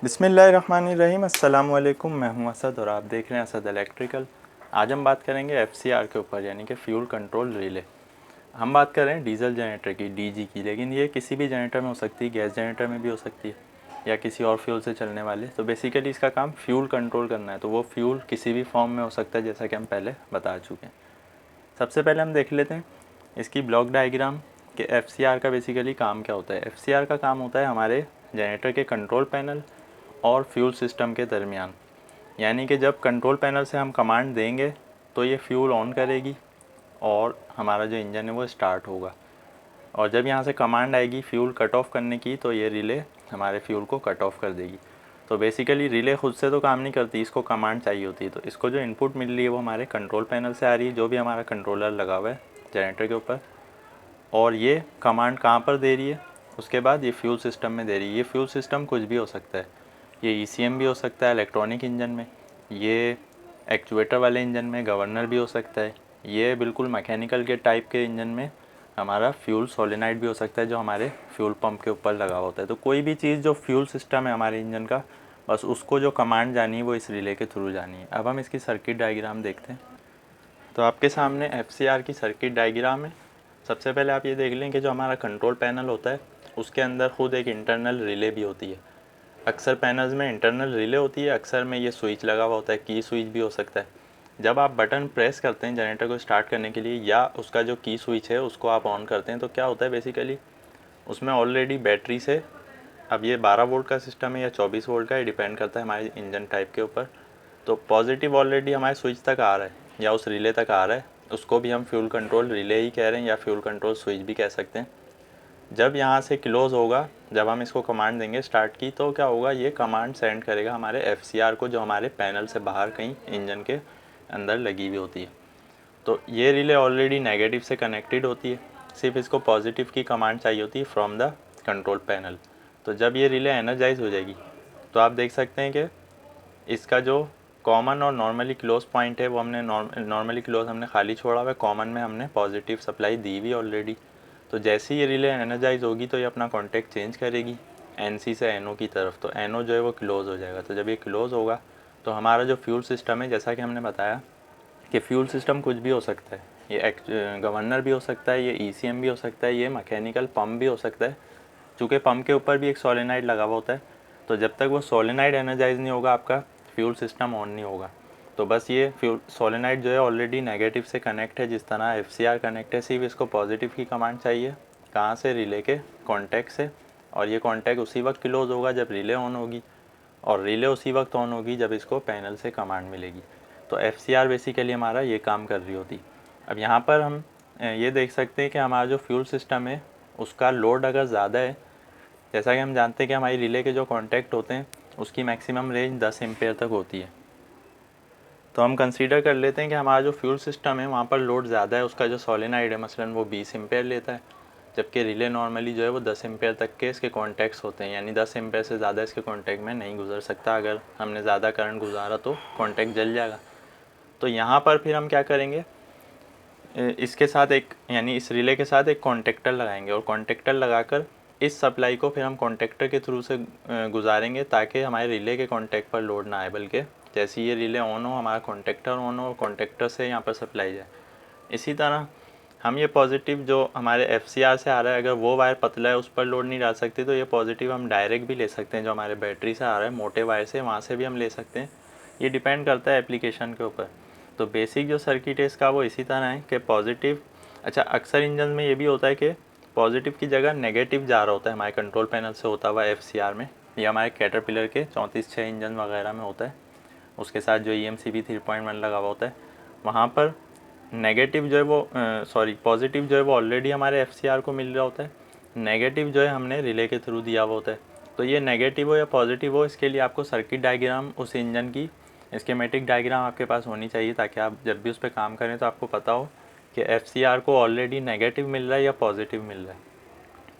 बिस्मिल्लाहिर्रहमानिर्रहीम। अस्सलाम वालेकुम। मैं हूं असद और आप देख रहे हैं असद इलेक्ट्रिकल। आज हम बात करेंगे FCR के ऊपर, यानी कि फ्यूल कंट्रोल रिले। हम बात कर रहे हैं डीजल जनरेटर की, DG की, लेकिन ये किसी भी जनरेटर में हो सकती है, गैस जनरेटर में भी हो सकती है या किसी और फ्यूल से चलने वाले। तो बेसिकली इसका काम फ्यूल कंट्रोल करना है, तो वो फ्यूल किसी भी फॉर्म में हो सकता है, जैसा कि हम पहले बता चुके हैं। सबसे पहले हम देख लेते हैं इसकी ब्लॉक डायग्राम कि FCR का बेसिकली काम क्या होता है। FCR का काम होता है हमारे जनरेटर के कंट्रोल पैनल और फ्यूल सिस्टम के दरमियान, यानी कि जब कंट्रोल पैनल से हम कमांड देंगे तो ये फ्यूल ऑन करेगी और हमारा जो इंजन है वो स्टार्ट होगा, और जब यहाँ से कमांड आएगी फ्यूल कट ऑफ करने की तो ये रिले हमारे फ्यूल को कट ऑफ कर देगी। तो बेसिकली रिले खुद से तो काम नहीं करती, इसको कमांड चाहिए होती है। तो इसको जो इनपुट मिल रही है वो हमारे कंट्रोल पैनल से आ रही है, जो भी हमारा कंट्रोलर लगा हुआ है जनरेटर के ऊपर, और ये कमांड कहाँ पर दे रही है, उसके बाद ये फ्यूल सिस्टम में दे रही है। ये फ्यूल सिस्टम कुछ भी हो सकता है, ये ECM भी हो सकता है इलेक्ट्रॉनिक इंजन में, ये एक्चुएटर वाले इंजन में गवर्नर भी हो सकता है, ये बिल्कुल मैकेनिकल के टाइप के इंजन में हमारा फ्यूल सोलेनाइड भी हो सकता है, जो हमारे फ्यूल पंप के ऊपर लगा होता है। तो कोई भी चीज़ जो फ्यूल सिस्टम है हमारे इंजन का, बस उसको जो कमांड जानी है वो इस रिले के थ्रू जानी है। अब हम इसकी सर्किट डायग्राम देखते हैं। तो आपके सामने FCR की सर्किट डायग्राम है। सबसे पहले आप ये देख लें कि जो हमारा कंट्रोल पैनल होता है उसके अंदर खुद एक इंटरनल रिले भी होती है। अक्सर पैनल्स में इंटरनल रिले होती है, अक्सर में ये स्विच लगा हुआ होता है, की स्विच भी हो सकता है। जब आप बटन प्रेस करते हैं जनरेटर को स्टार्ट करने के लिए, या उसका जो की स्विच है उसको आप ऑन करते हैं, तो क्या होता है बेसिकली उसमें ऑलरेडी बैटरी से, अब ये 12 वोल्ट का सिस्टम है या 24 वोल्ट का, ये डिपेंड करता है हमारे इंजन टाइप के ऊपर। तो पॉजिटिव ऑलरेडी हमारे स्विच तक आ रहा है या उस रिले तक आ रहा है, उसको भी हम फ्यूल कंट्रोल रिले ही कह रहे हैं या फ्यूल कंट्रोल स्विच भी कह सकते हैं। जब यहाँ से क्लोज़ होगा, जब हम इसको कमांड देंगे स्टार्ट की, तो क्या होगा, ये कमांड सेंड करेगा हमारे FCR को, जो हमारे पैनल से बाहर कहीं इंजन के अंदर लगी हुई होती है। तो ये रिले ऑलरेडी नेगेटिव से कनेक्टेड होती है, सिर्फ इसको पॉजिटिव की कमांड चाहिए होती है फ्रॉम द कंट्रोल पैनल। तो जब ये रिले एनर्जाइज हो जाएगी तो आप देख सकते हैं कि इसका जो कॉमन और नॉर्मली क्लोज पॉइंट है वो हमने नॉर्मली क्लोज हमने खाली छोड़ा हुआ है, कॉमन में हमने पॉजिटिव सप्लाई दी हुई ऑलरेडी। तो जैसे ही ये रिले एनर्जाइज होगी तो ये अपना कॉन्टैक्ट चेंज करेगी NC से NO की तरफ, तो NO जो है वो क्लोज़ हो जाएगा। तो जब ये क्लोज़ होगा तो हमारा जो फ्यूल सिस्टम है, जैसा कि हमने बताया कि फ्यूल सिस्टम कुछ भी हो सकता है, ये गवर्नर भी हो सकता है, ये ECM भी हो सकता है, ये मैकेनिकल पंप भी हो सकता है। चूँकि पंप के ऊपर भी एक सोलेनाइड लगा हुआ होता है, तो जब तक वो सोलेनाइड एनर्जाइज नहीं होगा आपका फ्यूल सिस्टम ऑन नहीं होगा। तो बस ये फ्यूल सोलेनाइड जो है ऑलरेडी नेगेटिव से कनेक्ट है, जिस तरह FCR कनेक्ट है, सिर्फ इसको पॉजिटिव की कमांड चाहिए, कहाँ से, रिले के कॉन्टैक्ट से। और ये कॉन्टैक्ट उसी वक्त क्लोज होगा जब रिले ऑन होगी, और रिले उसी वक्त ऑन होगी जब इसको पैनल से कमांड मिलेगी। तो FCR बेसिकली हमारा ये काम कर रही होती। अब यहाँ पर हम ये देख सकते हैं कि हमारा जो फ्यूल सिस्टम है उसका लोड अगर ज़्यादा है, जैसा कि हम जानते हैं कि हमारी रिले के जो कॉन्टैक्ट होते हैं उसकी मैक्सिमम रेंज 10 एम्पेयर तक होती है। तो हम कंसीडर कर लेते हैं कि हमारा जो फ्यूल सिस्टम है वहाँ पर लोड ज़्यादा है, उसका जो सोलेनाइड है मसलन वो 20 एम्पेयर लेता है, जबकि रिले नॉर्मली जो है वो 10 एम्पेयर तक के इसके कॉन्टैक्ट्स होते हैं, यानी 10 एम्पेयर से ज़्यादा इसके कॉन्टैक्ट में नहीं गुजर सकता। अगर हमने ज़्यादा करंट गुजारा तो कॉन्टैक्ट जल जाएगा। तो यहाँ पर फिर हम क्या करेंगे, इसके साथ एक, यानी इस रिले के साथ एक कॉन्टेक्टर लगाएंगे, और कॉन्टेक्टर लगाकर इस सप्लाई को फिर हम कॉन्टेक्टर के थ्रू से गुजारेंगे, ताकि हमारे रिले के कॉन्टैक्ट पर लोड ना आए, बल्कि जैसे ये रिले ऑन हो हमारा कॉन्टेक्टर ऑन हो और कॉन्टेक्टर से यहाँ पर सप्लाई जाए। इसी तरह हम ये पॉजिटिव जो हमारे FCR से आ रहा है, अगर वो वायर पतला है उस पर लोड नहीं डाल सकते, तो ये पॉजिटिव हम डायरेक्ट भी ले सकते हैं, जो हमारे बैटरी से आ रहा है मोटे वायर से, वहाँ से भी हम ले सकते हैं। ये डिपेंड करता है एप्लीकेशन के ऊपर। तो बेसिक जो सर्किट है इसका वो इसी तरह है कि पॉजिटिव, अच्छा अक्सर इंजन में ये भी होता है कि पॉजिटिव की जगह नेगेटिव जा रहा होता है हमारे कंट्रोल पैनल से होता हुआ FCR में, या हमारे कैटरपिलर के 34/6 इंजन वगैरह में होता है, उसके साथ जो EMCB 3.1 लगा हुआ होता है, वहाँ पर नेगेटिव जो है वो पॉजिटिव जो है वो ऑलरेडी हमारे FCR को मिल रहा होता है, नेगेटिव जो है हमने रिले के थ्रू दिया हुआ होता है। तो ये नेगेटिव हो या पॉजिटिव हो, इसके लिए आपको सर्किट डायग्राम उस इंजन की स्कीमेटिक डायग्राम आपके पास होनी चाहिए, ताकि आप जब भी उस पर काम करें तो आपको पता हो कि FCR को ऑलरेडी नेगेटिव मिल रहा है या पॉजिटिव मिल रहा है।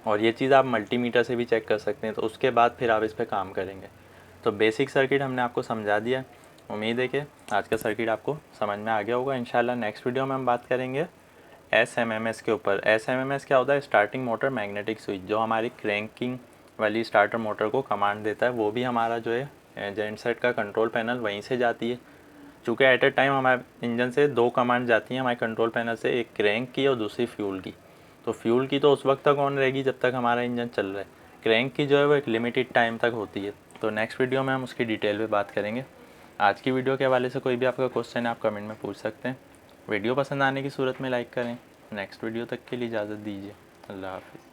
और ये चीज़ आप मल्टीमीटर से भी चेक कर सकते हैं, तो उसके बाद फिर आप इस पर काम करेंगे। तो बेसिक सर्किट हमने आपको समझा दिया। उम्मीद है कि आज का सर्किट आपको समझ में आ गया होगा। इंशाल्लाह नेक्स्ट वीडियो में हम बात करेंगे SMMS के ऊपर। SMMS क्या होता है, स्टार्टिंग मोटर मैग्नेटिक स्विच, जो हमारी क्रैंकिंग वाली स्टार्टर मोटर को कमांड देता है, वो भी हमारा जो है जेनसेट का कंट्रोल पैनल वहीं से जाती है। चूँकि एट ए टाइम हमारे इंजन से 2 कमांड जाती हैं हमारे कंट्रोल पैनल से, एक क्रैंक की और दूसरी फ्यूल की। तो फ्यूल की तो उस वक्त तक ऑन रहेगी जब तक हमारा इंजन चल रहा है, क्रैंक की जो है वो एक लिमिटेड टाइम तक होती है। तो नेक्स्ट वीडियो में हम उसकी डिटेल में बात करेंगे। आज की वीडियो के हवाले से कोई भी आपका क्वेश्चन है आप कमेंट में पूछ सकते हैं। वीडियो पसंद आने की सूरत में लाइक करें। नेक्स्ट वीडियो तक के लिए इजाज़त दीजिए। अल्लाह हाफ़िज़।